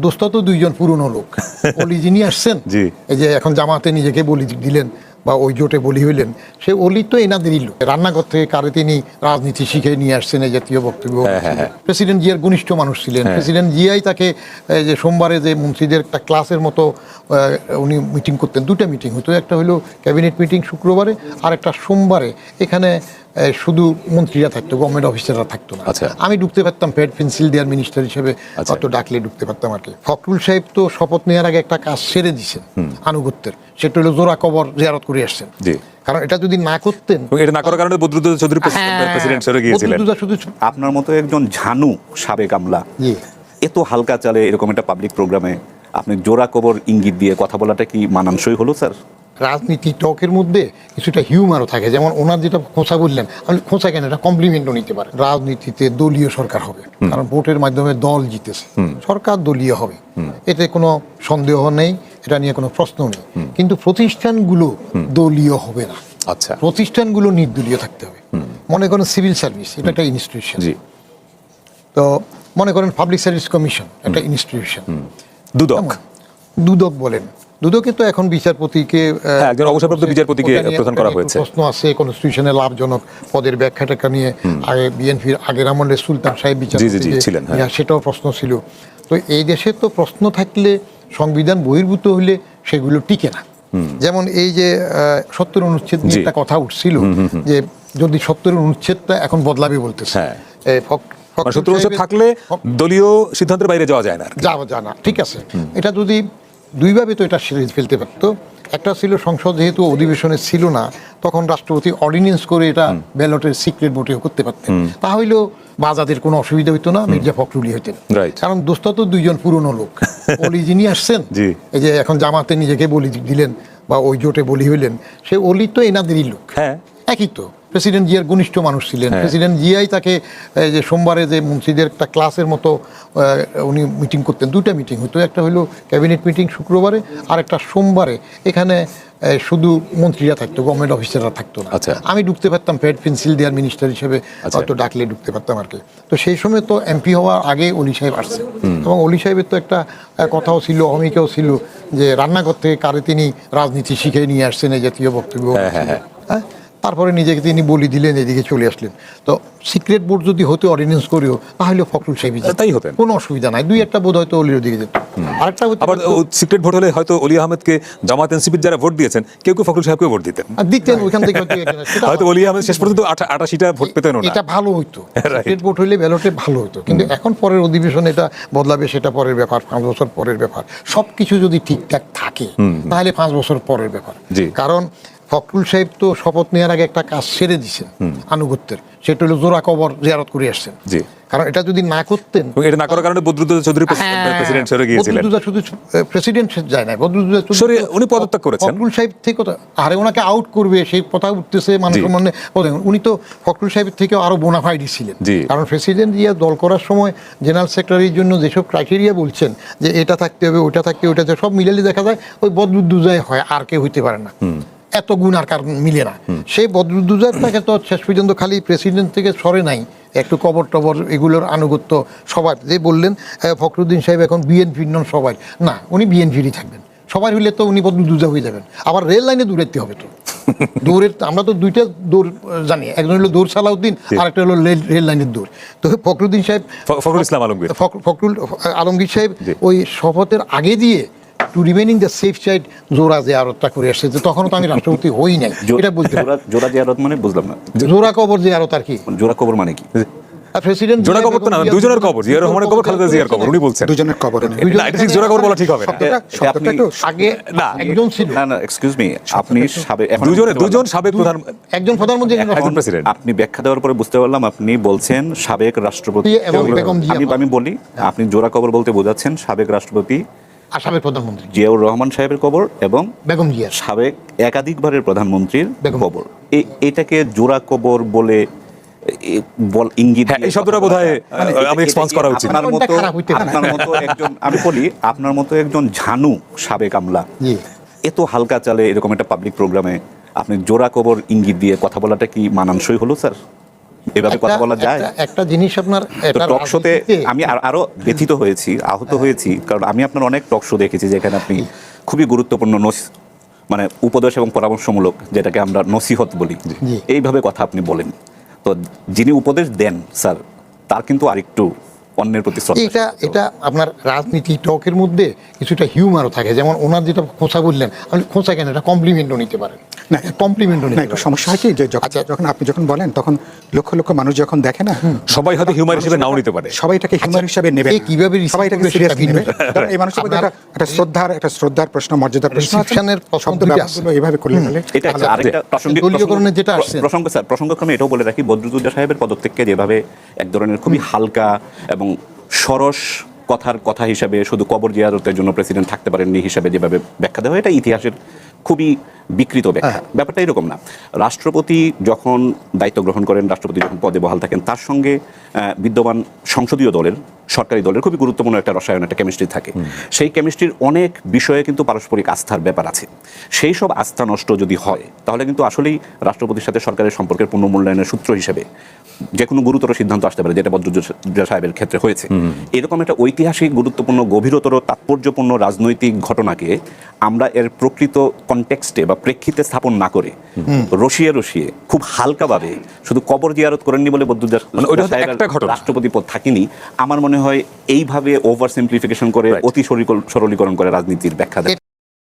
দোস্ত তো দুইজন পুরনো লোক অলি যিনি আসছেন এই যে এখন জামাতে নিজেকে বলি দিলেন বা ওই জোটে বলি হইলেন, সে অলি তো এনাদেরই লোক। রান্নাঘর থেকে কারে তিনি রাজনীতি শিখে নিয়ে আসছেন, এই জাতীয় বক্তব্য। প্রেসিডেন্ট জিয়ার ঘনিষ্ঠ মানুষ ছিলেন। প্রেসিডেন্ট জিয়াই তাকে যে সোমবারে যে মন্ত্রীদের একটা ক্লাসের মতো উনি মিটিং করতেন, দুটা মিটিং হতো, একটা হলো ক্যাবিনেট মিটিং শুক্রবারে, আর একটা সোমবারে। এখানে শুধু মন্ত্রীরা থাকতো, গভর্নমেন্ট অফিসাররা থাকতো না। আমি ঢুকতে পারতাম প্যাড পেন্সিল দেওয়ার মিনিস্টার হিসেবে, অত ডাকলে ঢুকতে পারতাম আর কি। ফখরুল সাহেব তো শপথ নেওয়ার আগে একটা কাজ সেরে দিয়েছেন আনুগত্যের, সেটা হলো জোড়া কবর জিয়ারত করে আসছেন। কারণ এটা যদি না করতেন, এটা না করার কারণে বদরুদ্দোজা চৌধুরী প্রেসিডেন্ট সরে গিয়েছিলেন। আপনার মতো একজন ঝানু সাবেক আমলা এত হালকা চালে এরকম একটা পাবলিক প্রোগ্রামে আপনি জোড়া কবর ইঙ্গিত দিয়ে কথা বলাটা কি মানানসই হলো স্যার? রাজনীতি টকের মধ্যে কিছুটা হিউমারও থাকে, যেমন ওনার যেটা খোঁচা বললেন, আমি খোঁচা কেন, এটা কমপ্লিমেন্টও নিতে পারে। রাজনীতিতে দলীয় সরকার হবে, কারণ ভোটের মাধ্যমে দল জিতেছে, সরকার দলীয় হবে, এতে কোনো সন্দেহ নেই, এটা নিয়ে কোনো প্রশ্ন নেই। কিন্তু প্রতিষ্ঠানগুলো দলীয় হবে না। আচ্ছা, প্রতিষ্ঠানগুলো নির্দলীয় থাকতে হবে। মনে করেন সিভিল সার্ভিস, এটা একটা ইনস্টিটিউশন। তো মনে করেন পাবলিক সার্ভিস কমিশন, একটা ইনস্টিটিউশন। দুদক বলেন, দুদকে তো এখন বিচারপতিকে একজন অবসরপ্রাপ্ত বিচারপতিকে প্রদান করা হয়েছে। প্রশ্ন আছে কনস্টিটিউশনে লাভজনক পদের ব্যাখ্যা টাকা নিয়ে। আগে বিএনপির আগের আমলে সুলতান সাহেব বিচারপতি ছিলেন, সেটাও প্রশ্ন ছিল। তো এই দেশে তো প্রশ্ন থাকলে, সংবিধান বহির্ভূত হইলে সেগুলো টিকে না। যেমন এই যে ৭০ অনুচ্ছেদ নিয়ে একটা কথা উঠছিল, যে যদি ৭০ অনুচ্ছেদটা এখন বদলাবে বলতেছে। ৭০ অনুচ্ছেদ থাকলে দলীয় সিদ্ধান্তের বাইরে যাওয়া যায় না, ঠিক আছে। এটা যদি দুইভাবে তো এটা সিরিজ ফেলতে পারতো। একটা ছিল সংসদ যেহেতু অধিবেশনে ছিল না, তখন রাষ্ট্রপতি অর্ডিন্যান্স করে এটা ব্যালটের সিক্রেট ভোটেও করতে পারতেন, তাহলেও বাজাদের কোনো অসুবিধা হইতো না, মির্জা ফখরুলই হইতেন। কারণ দোস্ত তো দুইজন পুরনো লোক অলি যিনি আসছেন এই যে এখন জামাতে নিজেকে বলি দিলেন বা ওই জোটে বলি হইলেন, সে অলি তো এনাদেরই লোক। একই তো প্রেসিডেন্ট জিয়ার ঘনিষ্ঠ মানুষ ছিলেন। প্রেসিডেন্ট জিয়াই তাকে যে সোমবারে যে মন্ত্রীদের একটা ক্লাসের মতো উনি মিটিং করতেন, দুটা মিটিং হতো, একটা হলো ক্যাবিনেট মিটিং শুক্রবারে, আর একটা সোমবারে। এখানে শুধু মন্ত্রীরা থাকতো, গভর্নমেন্ট অফিসাররা থাকতো না। আমি ঢুকতে পারতাম প্যাড পেন্সিল দেওয়ার মিনিস্টার হিসেবে, অত ডাকলে ঢুকতে পারতাম আর কি। তো সেই সময় তো এমপি হওয়ার আগে অলি সাহেব আসছে, এবং অলি সাহেবের তো একটা কথাও ছিল, অমিকাও ছিল, যে রান্নাঘর থেকে কারে তিনি রাজনীতি শিখে নিয়ে আসছেন, এই জাতীয় বক্তব্য। তারপরে নিজেকে তিনি বলি দিলেন, এদিকে চলে আসলেন। তো সিক্রেট বোর্ড যদি হতে অর্ডিন্যান্স করেও, তাহলে ফখরুল সাহেব তাই হতেন, কোনো অসুবিধা নাই। দুই একটা বোধ হয়তো অলির দিকে যেত। আরেকটা আবার সিক্রেট ভোট হলে হয়তো অলি আহমেদকে জামাত এনসিপির যারা ভোট দিয়েছেন, কেউ কেউ ফখরুল সাহেবকে ভোট দিতেন, ওইখান থেকে হয়তো অলি আহমেদ শেষ পর্যন্ত ৮৮টা ভোট পেতেন না। এটা ভালো হইতো, সিক্রেট ভোট হইলে ব্যালটে ভালো হইতো। কিন্তু এখন পরের অধিবেশনে এটা বদলাবে, সেটা পরের ব্যাপার, ৫ বছর পরের ব্যাপার। সবকিছু যদি ঠিকঠাক থাকে তাহলে ৫ বছর পরের ব্যাপার। কারণ ফখরুল সাহেব তো শপথ নেওয়ার আগে একটা কাজ সেরে দিয়েছেন আনুগত্যের, সেটা হলো জোড়া কবর জিয়ারত করে আসছেন। কারণ এটা যদি না করতেন, এটা না করার কারণে বদরুদ্দোজা চৌধুরী প্রেসিডেন্ট সরে গিয়েছিলেন। বদরুদ্দোজা শুধু প্রেসিডেন্ট যায় না, বদরুদ্দোজা চৌধুরী উনি পদত্যাগ করেছেন। ফখরুল সাহেব থেকে আরে ওনাকে আউট করবে সেই কথা উঠতেছে মানুষের মনে। উনি তো ফখরুল সাহেবের থেকে আরো বোনাফাইডি ছিলেন। কারণ প্রেসিডেন্ট জিয়া দল করার সময় জেনারেল সেক্রেটারির জন্য যেসব ক্রাইটেরিয়া বলছেন, যে এটা থাকতে হবে, ওটা থাকতে, ওটা সব মিলালে দেখা যায় ওই বদরুদ্দোজাই হয়, আর কেউ হইতে পারে না। এত গুণ আর কারণ মিলে না। সেই বদরুদ্দোজাটাকে তো শেষ পর্যন্ত খালি প্রেসিডেন্ট থেকে সরে নাই, একটু কবর টবর এগুলোর আনুগত্য সবাই যে বললেন ফখরুদ্দিন সাহেব এখন বিএনপির নন, সবাই না, উনি বিএনপিরই থাকবেন। সবাই হইলে তো উনি বদরুদ্দোজা হয়ে যাবেন। আবার রেল লাইনে দৌড়াইতে হবে তো, দৌড়ের আমরা তো দুইটা দৌড় জানি, একজন হলো দৌড় সালাউদ্দিন, আর একটা হলো রেল লাইনের দৌড়। তো ফখরুদ্দিন সাহেব, ফখরুল আলমগীর সাহেব ওই শপথের আগে দিয়ে to remaining the safe side জোড়া জিয়ারতটা করে আসছে। তখনও তো আমি রাষ্ট্রপতি হই নাই, এটা বলতে জোড়া জিয়ারত মানে বুঝলাম না। জোড়া কবর জিয়ারত আর কি? জোড়া কবর মানে কি? প্রেসিডেন্ট জোড়া কবর তো না, দুজনের কবর, জিয়া রহমানের কবর, খালেদা জিয়ার কবর, উনি বলছেন দুজনের কবর। এটা ঠিক জোড়া কবর বলা ঠিক হবে না। আগে না একজন ছিল, না এক্সকিউজ মি, আপনি সাবেক, দুজন সাবেক প্রধান, একজন প্রধানমন্ত্রী, একজন প্রেসিডেন্ট। আপনি ব্যাখ্যা দেওয়ার পরে বুঝতে পারলাম আপনি বলছেন সাবেক রাষ্ট্রপতি এবং বেগম জিয়া। আমি বলি, আপনি জোড়া কবর বলতে বোঝাচ্ছেন সাবেক রাষ্ট্রপতি, সাবেক প্রধানমন্ত্রী জিয়াউর রহমান সাহেবের কবর এবং বেগম জিয়া, সাবেক একাধিকবারের প্রধানমন্ত্রীর কবর। এটাকে জোড়া কবর বলে ইঙ্গিত, এই শব্দটা বোধহয় আমি এক্সপান্স করা উচিত। আমি বলি, আপনার মতো একজন ঝানু সাবেক আমলা এত হালকা চালে এরকম একটা পাবলিক প্রোগ্রামে আপনি জোড়া কবর ইঙ্গিত দিয়ে কথা বলাটা কি মানানসই হলো স্যার? এভাবে কথা বলা যায়? একটা জিনিস আপনার টক শোতে আমি আরো ব্যথিত হয়েছি, আহত হয়েছি, কারণ আমি আপনার অনেক টক শো দেখেছি যেখানে আপনি খুবই গুরুত্বপূর্ণ মানে উপদেশ এবং পরামর্শমূলক, যেটাকে আমরা নসিহত বলি, এইভাবে কথা আপনি বলেন। তো যিনি উপদেশ দেন স্যার, তার কিন্তু আরেকটু অন্যের প্রতি শ্রদ্ধা। এটা আপনার রাজনীতি টকের মধ্যে কিছুটা হিউমারও থাকে। যেমন ওনার যেটা খোঁচা বললেন, আপনি খোঁচা কেন, এটা কমপ্লিমেন্টও নিতে পারেন। না, কমপ্লিমেন্টও নিতে একটু সমস্যা হয় কি, যে যখন আপনি যখন বলেন তখন লক্ষ লক্ষ মানুষ যখন দেখে না, সবাই হয়তো হিউমার হিসেবে নাও নিতে পারে, সবাই এটাকে হিউমার হিসেবে নেবে, কিভাবে সবাই এটাকে সিরিয়াসলি নেবে। কারণ এই মানুষের মধ্যে একটা শ্রদ্ধার প্রশ্ন, মর্যাদার প্রশ্ন আছে। শব্দ ব্যবহারগুলো এইভাবে করলে এটা আরেকটা দলীয়করণের যেটা আসছে প্রসঙ্গক্রমে এটাও বলে রাখি, বদরুদ্দোজা সাহেবের পদত্যাগকে যেভাবে এক ধরনের খুবই হালকা এবং সরস কথা হিসাবে, শুধু কবর জিয়ারতের জন্য প্রেসিডেন্ট থাকতে পারেননি হিসাবে যেভাবে ব্যাখ্যা দেওয়া হয়, এটা ইতিহাসের খুবই বিকৃত ব্যাখ্যা। ব্যাপারটা এরকম না। রাষ্ট্রপতি যখন দায়িত্ব গ্রহণ করেন, রাষ্ট্রপতি যখন পদে বহাল থাকেন, তার সঙ্গে বিদ্যমান সংসদীয় দলের, সরকারি দলের খুবই গুরুত্বপূর্ণ একটা রসায়ন, একটা কেমিস্ট্রি থাকে। সেই কেমিস্ট্রির অনেক বিষয়ে কিন্তু পারস্পরিক আস্থার ব্যাপার আছে। সেই সব আস্থা নষ্ট যদি হয়, তাহলে কিন্তু আসলেই রাষ্ট্রপতির সাথে সরকারের সম্পর্কের পুনর্মূল্যায়নের সূত্র হিসেবে যে কোনো গুরুতর সিদ্ধান্ত আসতে পারে, যেটা বদরুদ্দোজা সাহেবের ক্ষেত্রে হয়েছে। এরকম একটা ঐতিহাসিক, গুরুত্বপূর্ণ, গভীরতর, তাৎপর্যপূর্ণ রাজনৈতিক ঘটনাকে আমরা এর প্রকৃত কনটেক্সটে বা প্রেক্ষিতে স্থাপন না করে রসিয়ে খুব হালকাভাবে শুধু কবর জিয়ারত করেননি বলে বদরুদ্দোজা সাহেবের রাষ্ট্রপতি পদ থাকেনি, আমার মনে হয় এইভাবে ওভার সিম্পলিফিকেশন করে, অতি সরলীকরণ করে রাজনীতির ব্যাখ্যা দেয়।